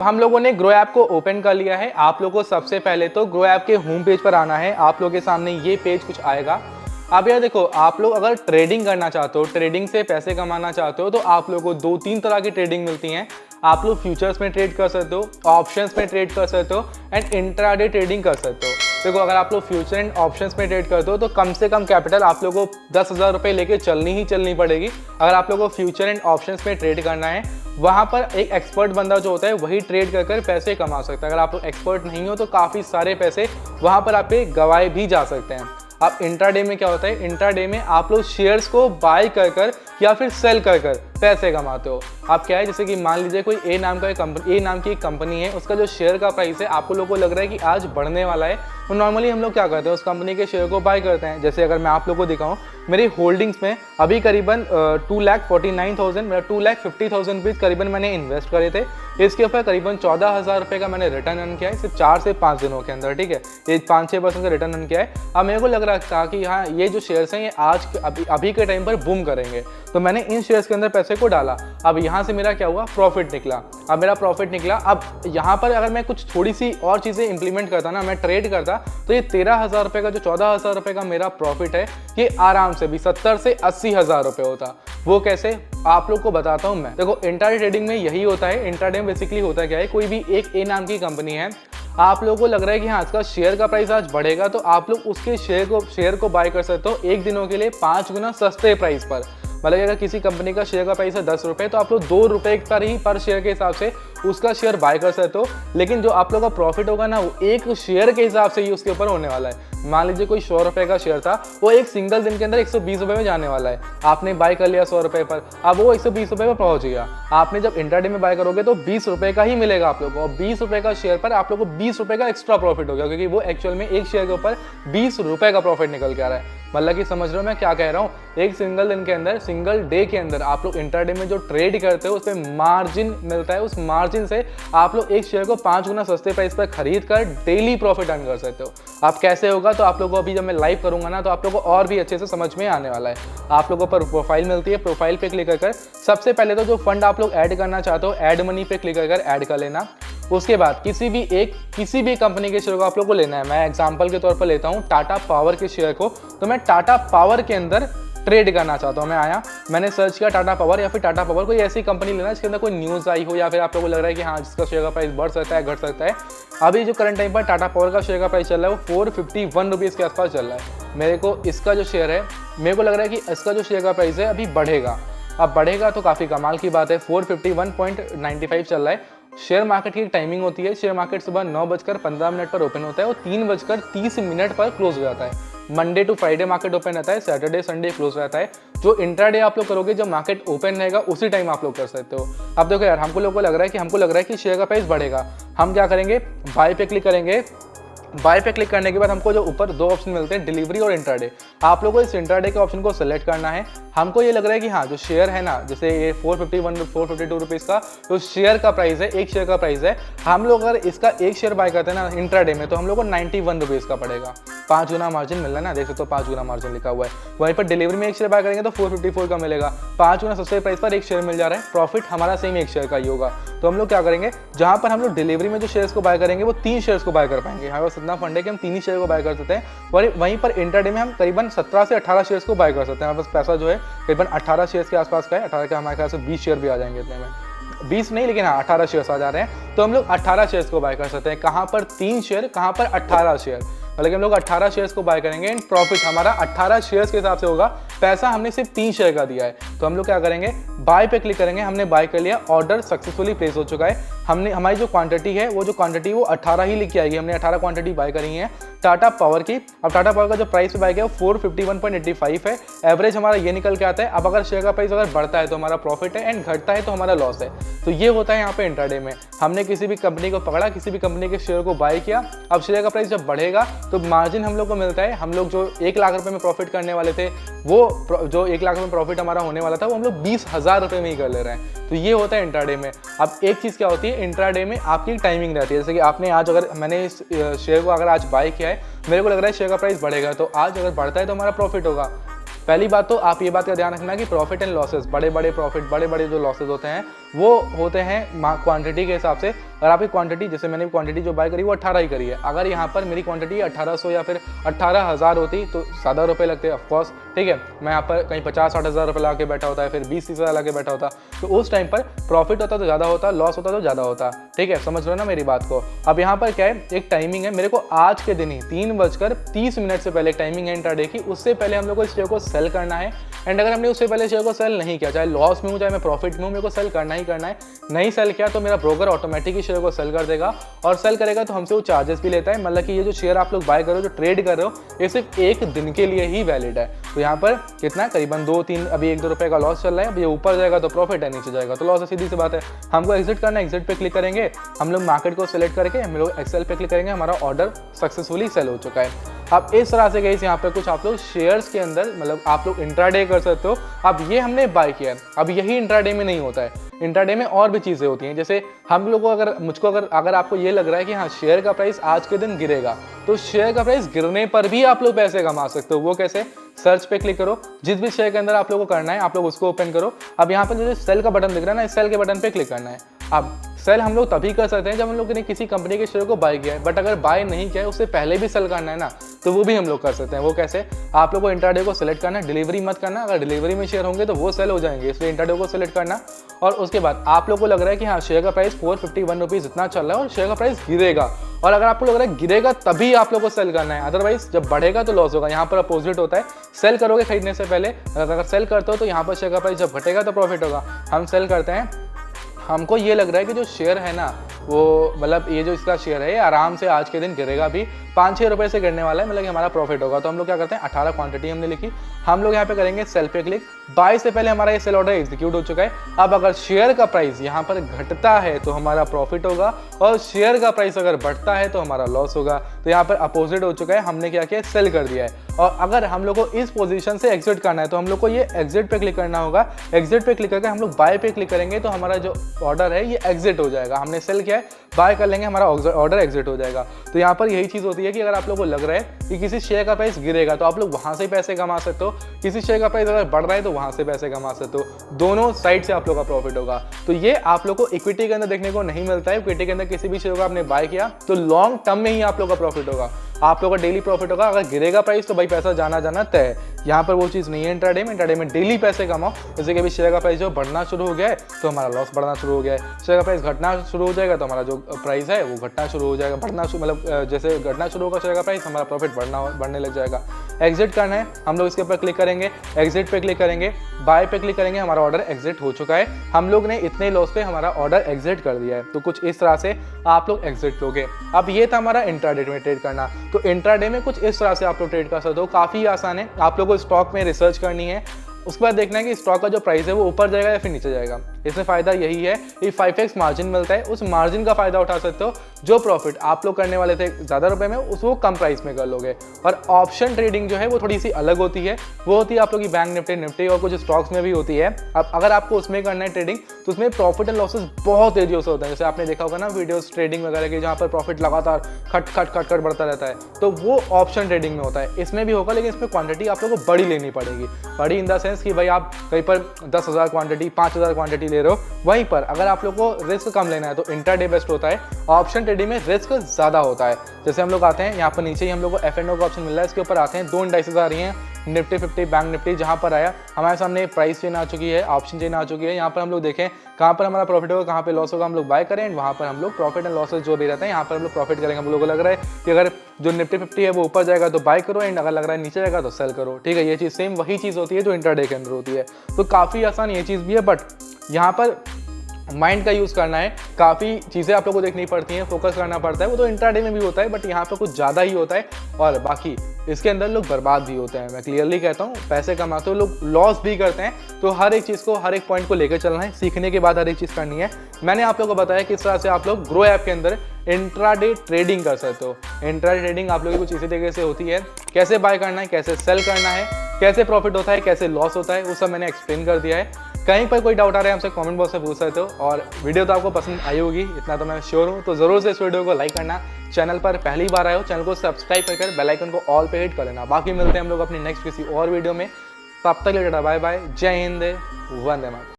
हम लोगों ने ग्रो ऐप को ओपन कर लिया है। आप लोगों को सबसे पहले तो ग्रो ऐप के होम पेज पर आना है। आप लोगों के सामने ये पेज कुछ आएगा। अब यार देखो, आप लोग अगर ट्रेडिंग करना चाहते हो, ट्रेडिंग से पैसे कमाना चाहते हो, तो आप लोगों को 2-3 तरह की ट्रेडिंग मिलती हैं। आप लोग फ्यूचर्स में ट्रेड कर सकते हो, ऑप्शंस में ट्रेड कर सकते हो एंड इंट्राडे ट्रेडिंग कर सकते हो। देखो, अगर आप लोग फ्यूचर एंड ऑप्शंस में ट्रेड करते हो तो कम से कम कैपिटल आप लोगों को 10,000 रुपये लेके चलनी पड़ेगी। अगर आप लोगों को फ्यूचर एंड ऑप्शंस में ट्रेड करना है, वहाँ पर एक एक्सपर्ट बंदा जो होता है वही ट्रेड कर पैसे कमा सकता है। अगर आप लोग एक्सपर्ट नहीं हो तो काफ़ी सारे पैसे वहाँ पर आपके गंवाए भी जा सकते हैं। अब इंट्राडे में क्या होता है, इंट्राडे में आप लोग शेयर्स को बाय कर या फिर सेल कर पैसे कमाते हो। आप क्या है, जैसे कि मान लीजिए कोई ए नाम की एक कंपनी है, उसका जो शेयर का प्राइस है आपको लोगों को लग रहा है कि आज बढ़ने वाला है, तो नॉर्मली हम लोग क्या करते हैं, उस कंपनी के शेयर को बाय करते हैं। जैसे अगर मैं आप लोगों को दिखाऊं, मेरी होल्डिंग्स में अभी करीबन 2,49,000 मेरा 2,50,000 रुपीज़ करीबन मैंने इन्वेस्ट करे थे। इसके ऊपर करीबन 14,000 रुपये का मैंने रिटर्न अर्न किया है सिर्फ 4 से 5 दिनों के अंदर। ठीक है, ये 5-6% का रिटर्न अर्न किया है। अब मेरे को लग रहा था कि हाँ, ये जो शेयर्स हैं ये आज अभी के टाइम पर बूम करेंगे, तो मैंने इन शेयर्स के अंदर पैसे को डाला। अब यहाँ से मेरा क्या हुआ, प्रॉफिट निकला। अब मेरा प्रॉफिट निकला, अब यहाँ पर अगर मैं कुछ थोड़ी सी और चीज़ें इंप्लीमेंट करता ना, मैं ट्रेड करता, तो ये 13,000 रुपये का जो 14,000 रुपये का मेरा प्रॉफिट है, ये आराम से भी 70 से 80,000 रुपये होता। वो कैसे, आप लोग को बताता हूँ मैं। देखो, इंट्राडे ट्रेडिंग में यही होता है। इंट्राडे में बेसिकली होता क्या है, कोई भी एक ए नाम की कंपनी है, आप लोगों को लग रहा है कि हाँ, इसका शेयर का प्राइस आज बढ़ेगा, तो आप लोग उसके शेयर को बाय कर सकते हो एक दिनों के लिए 5 गुना सस्ते प्राइस पर। मतलब अगर किसी कंपनी का शेयर का प्राइस है 10 रुपये, तो आप लोग 2 रुपये पर ही पर शेयर के हिसाब से उसका शेयर बाय कर सकते हो। लेकिन जो आप लोग का प्रॉफिट होगा ना, वो एक शेयर के हिसाब से ही उसके ऊपर होने वाला है। मान लीजिए कोई 100 रुपये का शेयर था, वो एक सिंगल दिन के अंदर 120 रुपये में जाने वाला है। आपने बाय कर लिया 100 रुपये पर, अब वो 120 रुपये पर पहुंच गया। आपने जब इंट्राडे में बाय करोगे तो 20 रुपये का ही मिलेगा आप लोगों को, और 20 रुपये का शेयर पर आप लोगों को 20 रुपये का एक्स्ट्रा प्रॉफिट हो गया, क्योंकि वो एक्चुअल में एक शेयर के ऊपर 20 रुपये का प्रॉफिट निकल के आ रहा है। मतलब कि समझ रहे हो मैं क्या कह रहा हूँ, एक सिंगल दिन के अंदर, सिंगल डे के अंदर आप लोग इंट्राडे में जो ट्रेड करते हो उस पर मार्जिन मिलता है। उस मार्जिन से आप लोग एक शेयर को 5 गुना सस्ते प्राइस पर खरीद कर डेली प्रॉफिट अर्न कर सकते हो। आप कैसे होगा, तो आप लोगों को अभी जब मैं लाइव करूंगा ना, तो आप लोगों को और भी अच्छे से समझ में आने वाला है। आप लोगों पर प्रोफाइल मिलती है, प्रोफाइल पे क्लिक कर सबसे पहले तो जो फंड आप लोग ऐड करना चाहते हो, ऐड मनी पे क्लिक कर ऐड कर लेना। उसके बाद किसी भी कंपनी के शेयर को आप लोग को लेना है। मैं एग्जांपल के तौर पर लेता हूँ टाटा पावर के शेयर को, तो मैं टाटा पावर के अंदर ट्रेड करना चाहता हूँ। मैं आया, मैंने सर्च किया टाटा पावर, या फिर टाटा पावर कोई ऐसी कंपनी लेना जिसके अंदर कोई न्यूज़ आई हो, या फिर आप लोगों को लग रहा है कि हाँ, जिसका शेयर का प्राइस बढ़ सकता है, घट सकता है। अभी जो करंट टाइम पर टाटा पावर का शेयर का प्राइस चल रहा है वो 451 रुपीज़ के आसपास चल रहा है। मेरे को इसका जो शेयर है, मेरे को लग रहा है कि इसका जो शेयर का प्राइस है अभी बढ़ेगा। अब बढ़ेगा तो काफ़ी कमाल की बात है। 451.95 चल रहा है। शेयर मार्केट की एक टाइमिंग होती है, शेयर मार्केट सुबह 9:15 पर ओपन होता है और 3:30 पर क्लोज हो जाता है। Monday to Friday market open रहता है, सैटरडे संडे क्लोज रहता है। जो इंट्राडे आप लोग करोगे, जब मार्केट ओपन रहेगा उसी टाइम आप लोग कर सकते हो। अब देखो यार, हमको लग रहा है कि शेयर का प्राइस बढ़ेगा। हम क्या करेंगे, बाय पे क्लिक करेंगे। बाय पे क्लिक करने के बाद हमको जो ऊपर 2 ऑप्शन मिलते हैं, डिलीवरी और इंट्राडे। आप लोगों को इस इंट्राडे के ऑप्शन को सिलेक्ट करना है। हमको ये लग रहा है कि हाँ, जो शेयर है ना, जैसे ये 452 रुपीज़ का जो शेयर का प्राइस है, एक शेयर का प्राइस है, हम लोग अगर इसका एक शेयर बाय करते हैं ना इंट्राडे में, तो हम लोग को 91 रुपीज़ का पड़ेगा। 5 गुना मार्जिन मिल रहा है ना, देख सकते हो 5 गुना मार्जिन लिखा हुआ है। वहीं पर डिलीवरी में एक शेयर बाय करेंगे तो 454 का मिलेगा। 5 गुना सस्ते प्राइस पर एक शेयर मिल जा रहा है। प्रॉफिट हमारा सेम एक शेयर का ही होगा। तो हम लोग क्या करेंगे, जहाँ पर हम लोग डिलीवरी में जो शेयर्स को बाय करेंगे वो 3 शेयर्स को बाय कर पाएंगे। हमारे पास इतना फंड है कि हम 3 ही शेयर को बाय कर सकते हैं। और वहीं पर इंट्राडे में हम करीबन 17 से 18 शेयर्स को बाय कर सकते हैं। हमारे पास पैसा जो है करीबन 18 शेयर्स के आसपास का है। 18 के हमारे ख्याल से 20 शेयर भी आ जाएंगे इतने में, 20 नहीं, लेकिन हाँ 18 शेयर्स आ जा रहे हैं। तो हम लोग 18 शेयर्स को बाय कर सकते हैं। कहाँ पर 3 शेयर, कहाँ पर 18 शेयर, मतलब हम लोग 18 शेयर्स को बाय करेंगे एंड प्रॉफिट हमारा 18 शेयर्स के हिसाब से होगा। पैसा हमने सिर्फ 3 शेयर का दिया है। तो हम लोग क्या करेंगे, बाय पे क्लिक करेंगे। हमने बाय कर लिया, ऑर्डर सक्सेसफुली प्लेस हो चुका है। हमने हमारी जो क्वांटिटी है वो 18 ही लिख के आएगी। हमने 18 क्वांटिटी बाय करी है टाटा पावर की। अब टाटा पावर का जो प्राइस पे बाय किया वो 451.85 है। एवरेज हमारा ये निकल के आता है। अब अगर शेयर का प्राइस अगर बढ़ता है तो हमारा प्रॉफिट है एंड घटता है तो हमारा लॉस है। तो ये होता है यहाँ पे इंट्राडे में। हमने किसी भी कंपनी को पकड़ा, किसी भी कंपनी के शेयर को बाय किया। अब शेयर का प्राइस जब बढ़ेगा तो मार्जिन हम लोग को मिलता है। हम लोग जो 1 लाख रुपए में प्रॉफिट करने वाले थे, वो जो 1 लाख में प्रॉफिट हमारा होने वाला था, वो हम लोग 20,000 रुपये में ही कर ले रहे हैं। तो ये होता है इंट्राडे में। अब एक चीज़ क्या होती है, इंट्राडे में आपकी टाइमिंग रहती है। जैसे कि आपने आज, अगर मैंने इस शेयर को अगर आज बाय किया है, मेरे को लग रहा है शेयर का प्राइस बढ़ेगा, तो आज अगर बढ़ता है तो हमारा प्रॉफिट होगा। पहली बात तो आप ये बात का ध्यान रखना कि प्रॉफिट एंड लॉसेस, बड़े बड़े प्रॉफिट, बड़े बड़े जो लॉसेस होते हैं वो होते हैं क्वांटिटी के हिसाब से। अगर आपकी क्वांटिटी, जैसे मैंने क्वांटिटी जो बाय करी वो 18 ही करी है, अगर यहाँ पर मेरी क्वांटिटी 1800 या फिर 18,000 होती तो ज़्यादा रुपये लगते ऑफकोर्स, ठीक है। मैं यहाँ पर कहीं 50-60 हज़ार रुपये ला के बैठा होता है, फिर 20-30 हज़ार ला के बैठा होता, तो उस टाइम पर प्रॉफिट होता तो ज़्यादा होता, लॉस होता तो ज़्यादा होता, ठीक है। समझ लो ना मेरी बात को। अब यहाँ पर क्या है, एक टाइमिंग है, मेरे को आज के दिन ही 3:30 से पहले एक टाइमिंग है इंट्राडे की, उससे पहले हम लोग को इस शेयर को सेल करना है। एंड अगर हमने उससे पहले शेयर को सेल नहीं किया, चाहे लॉस में हूँ चाहे मैं प्रॉफिट में हूँ, मेरे को सेल करना ही करना है। नहीं सेल किया तो मेरा ब्रोकर ऑटोमेटिक ही शेयर को सेल कर देगा, और सेल करेगा तो हमसे वो चार्जेस भी लेता है। मतलब कि ये जो शेयर आप लोग बाय करो, जो ट्रेड कर रहे हो, ये सिर्फ एक दिन के लिए ही वैलिड है। तो यहाँ पर कितना, करीबन 2-3, अभी 1-2 रुपये का लॉस चल रहा है। अब ये ऊपर जाएगा तो प्रॉफिट है, नीचे जाएगा तो लॉस है, सीधी सी बात है। हमको एग्जिट करना है, एग्जिट पे क्लिक करेंगे, हम लोग मार्केट को सिलेक्ट करके हम लोग एक्सेल पे क्लिक करेंगे, हमारा ऑर्डर सक्सेसफुली सेल हो चुका है। अब इस तरह से गाइस यहाँ पे कुछ आप लोग शेयर्स के अंदर, मतलब आप लोग इंट्राडे कर सकते हो। अब ये हमने बाय किया, अब यही इंट्राडे में नहीं होता है, इंट्राडे में और भी चीज़ें होती हैं। जैसे हम लोग को अगर आपको ये लग रहा है कि हाँ शेयर का प्राइस आज के दिन गिरेगा, तो शेयर का प्राइस गिरने पर भी आप लोग पैसे कमा सकते हो। वो कैसे, सर्च पे क्लिक करो, जिस भी शेयर के अंदर आप लोगों को करना है आप लोग उसको ओपन करो। अब यहाँ पर जो सेल का बटन दिख रहा है ना, इस सेल के बटन पे क्लिक करना है। अब सेल हम लोग तभी कर सकते हैं जब हम लोग ने किसी कंपनी के शेयर को बाय किया है, बट अगर बाय नहीं किया है, उससे पहले भी सेल करना है ना, तो वो भी हम लोग कर सकते हैं। वो कैसे, आप लोग को इंट्राडे को सिलेक्ट करना है, डिलीवरी मत करना, अगर डिलीवरी में शेयर होंगे तो वो सेल हो जाएंगे, इसलिए इंट्राडे को सिलेक्ट करना। और उसके बाद आप लोग को लग रहा है कि हाँ शेयर का प्राइस 451 रुपीज़ इतना चल रहा है और शेयर का प्राइस गिरेगा, और अगर आपको लग रहा है गिरेगा तभी आप लोग को सेल करना है, अदरवाइज जब बढ़ेगा तो लॉस होगा। यहाँ पर अपोजिट होता है, सेल करोगे खरीदने से पहले, अगर सेल करते हो तो यहाँ पर शेयर का प्राइस जब घटेगा तो प्रॉफिट होगा। हम सेल करते हैं, हमको ये लग रहा है कि जो शेयर है ना, वो मतलब ये जो इसका शेयर है, ये आराम से आज के दिन गिरेगा भी, 5-6 रुपये से गिरने वाला है, मतलब कि हमारा प्रॉफिट होगा। तो हम लोग क्या करते हैं, 18 क्वांटिटी हमने लिखी, हम लोग यहाँ पे करेंगे सेल पे क्लिक। बाय से पहले हमारा ये सेल ऑर्डर एग्जीक्यूट हो चुका है। अब अगर शेयर का प्राइस यहाँ पर घटता है तो हमारा प्रॉफिट होगा, और शेयर का प्राइस अगर बढ़ता है तो हमारा लॉस होगा। तो यहाँ पर अपोजिट हो चुका है, हमने क्या किया, सेल कर दिया है। और अगर हम लोग को इस पोजीशन से एग्जिट करना है तो हम लोग को ये एग्जिट पे क्लिक करना होगा। एग्जिट पे क्लिक करके हम लोग बाय पे क्लिक करेंगे तो हमारा जो ऑर्डर है ये एग्जिट हो जाएगा। हमने सेल किया है, बाय कर लेंगे, हमारा ऑर्डर एग्जिट हो जाएगा। तो यहाँ पर यही चीज़ होती है कि अगर आप लोग को लग रहा है कि किसी शेयर का प्राइस गिरेगा तो आप लोग वहाँ से पैसे कमा सकते हो, किसी शेयर का प्राइस अगर बढ़ रहा है तो वहाँ से पैसे कमा सकते हो, दोनों साइड से आप लोग का प्रॉफिट होगा। तो ये आप लोग को इक्विटी के अंदर देखने को नहीं मिलता है। इक्विटी के अंदर किसी भी शेयर को आपने बाय किया तो लॉन्ग टर्म में ही आप लोग का प्रॉफिट होगा, आप लोग का डेली प्रॉफिट होगा। अगर गिरेगा प्राइस तो भाई पैसा जाना तय है। यहाँ पर वो चीज़ नहीं है इंट्राडे में। इंट्राडे में डेली पैसे कमाओ। जैसे कि अभी शेयर का प्राइस जो बढ़ना शुरू हो गया है तो हमारा लॉस बढ़ना शुरू हो गया है, शेयर का प्राइस घटना शुरू हो जाएगा तो हमारा जो प्राइस है वो घटना शुरू हो जाएगा, मतलब जैसे घटना शुरू होगा शेयर का प्राइस, हमारा प्रॉफिट बढ़ने लग जाएगा। एग्जिट करना है, हम लोग इसके ऊपर क्लिक करेंगे, एग्जिट पे क्लिक करेंगे, बाय पे क्लिक करेंगे, हमारा ऑर्डर एग्जिट हो चुका है। हम लोग ने इतने लॉस पे हमारा ऑर्डर एग्जिट कर दिया है। तो कुछ इस तरह से आप लोग एग्जिट लोगे। अब ये था हमारा इंट्राडे में ट्रेड करना। तो इंट्राडे में कुछ इस तरह से आप लोग ट्रेड कर सकते हो, काफ़ी आसान है। आप लोग को स्टॉक में रिसर्च करनी है, उसके बाद देखना है कि स्टॉक का जो प्राइस है वो ऊपर जाएगा या फिर नीचे जाएगा। इसमें फ़ायदा यही है कि 5x मार्जिन मिलता है, उस मार्जिन का फ़ायदा उठा सकते हो। जो प्रॉफिट आप लोग करने वाले थे ज़्यादा रुपए में, उसको कम प्राइस में कर लोगे। और ऑप्शन ट्रेडिंग जो है वो थोड़ी सी अलग होती है, वो होती है आप लोग की बैंक निफ्टी और कुछ स्टॉक्स में भी होती है। अब अगर आपको उसमें करना है ट्रेडिंग तो उसमें प्रॉफिट एंड लॉसेस बहुत तेजी से होता है। जैसे आपने देखा होगा ना वीडियोस ट्रेडिंग वगैरह की, जहाँ पर प्रॉफिट लगातार खट बढ़ता रहता है, तो वो ऑप्शन ट्रेडिंग में होता है। इसमें भी होगा, लेकिन इसमें क्वांटिटी आप लोग को बड़ी लेनी पड़ेगी। बड़ी इन द सेंस कि भाई आप कहीं पर 10,000 क्वांटिटी 5,000 क्वांटिटी ले रहे हो, वहीं पर अगर आप लोग को रिस्क कम लेना है तो इंट्राडे बेस्ट होता है। ऑप्शन ट्रेडिंग में रिस्क ज़्यादा होता है। जैसे हम लोग आते हैं यहाँ पर नीचे ही हम लोग को F&O का ऑप्शन मिल रहा है, इसके ऊपर आते हैं, 2 इंडाइसेस आ रही हैं, निफ्टी 50, बैंक निफ्टी। जहाँ पर आया हमारे सामने प्राइस चेन आ चुकी है, ऑप्शन चेन आ चुकी है। यहाँ पर हम लोग देखें कहाँ पर हमारा प्रॉफिट होगा, कहाँ पे लॉस होगा, हम लोग बाय करें, वहाँ पर हम लोग प्रॉफिट एंड लॉसेस जो भी रहता है यहाँ पर हम लोग प्रॉफिट करेंगे। हम लोगों को लग रहा है कि अगर जो निफ्टी 50 है वो ऊपर जाएगा तो बाय करो, एंड अगर लग रहा है नीचे जाएगा तो सेल करो। ठीक है, ये चीज़ सेम वही चीज़ होती है जो इंट्राडे के अंदर होती है। तो काफ़ी आसान ये चीज़ भी है, बट यहाँ पर माइंड का यूज़ करना है, काफ़ी चीज़ें आप लोगों को देखनी पड़ती हैं, फोकस करना पड़ता है। वो तो इंट्राडे में भी होता है, बट यहाँ पर कुछ ज़्यादा ही होता है। और बाकी इसके अंदर लोग बर्बाद भी होते हैं, मैं क्लियरली कहता हूँ। पैसे कमाते हो लोग, लॉस भी करते हैं। तो हर एक चीज़ को, हर एक पॉइंट को लेकर चलना है, सीखने के बाद हर एक चीज़ करनी है। मैंने आप लोगों को बताया किस तरह से आप लोग ग्रो ऐप के अंदर इंट्राडे ट्रेडिंग कर सकते हो। इंट्राडे ट्रेडिंग आप लोगों की कुछ इसी तरीके से होती है, कैसे बाय करना है, कैसे सेल करना है, कैसे प्रॉफिट होता है, कैसे लॉस होता है, वो सब मैंने एक्सप्लेन कर दिया है। कहीं पर कोई डाउट आ रहा है हमसे कमेंट बॉक्स में पूछ सकते हो। और वीडियो तो आपको पसंद आई होगी, इतना तो मैं श्योर हूँ। तो ज़रूर से इस वीडियो को लाइक करना, चैनल पर पहली बार आए हो चैनल को सब्सक्राइब कर बेल आइकन को ऑल पे हिट कर लेना। बाकी मिलते हैं हम लोग अपनी नेक्स्ट किसी और वीडियो में, तब तक के लिए बाय बाय, जय हिंद, वंदे मातरम।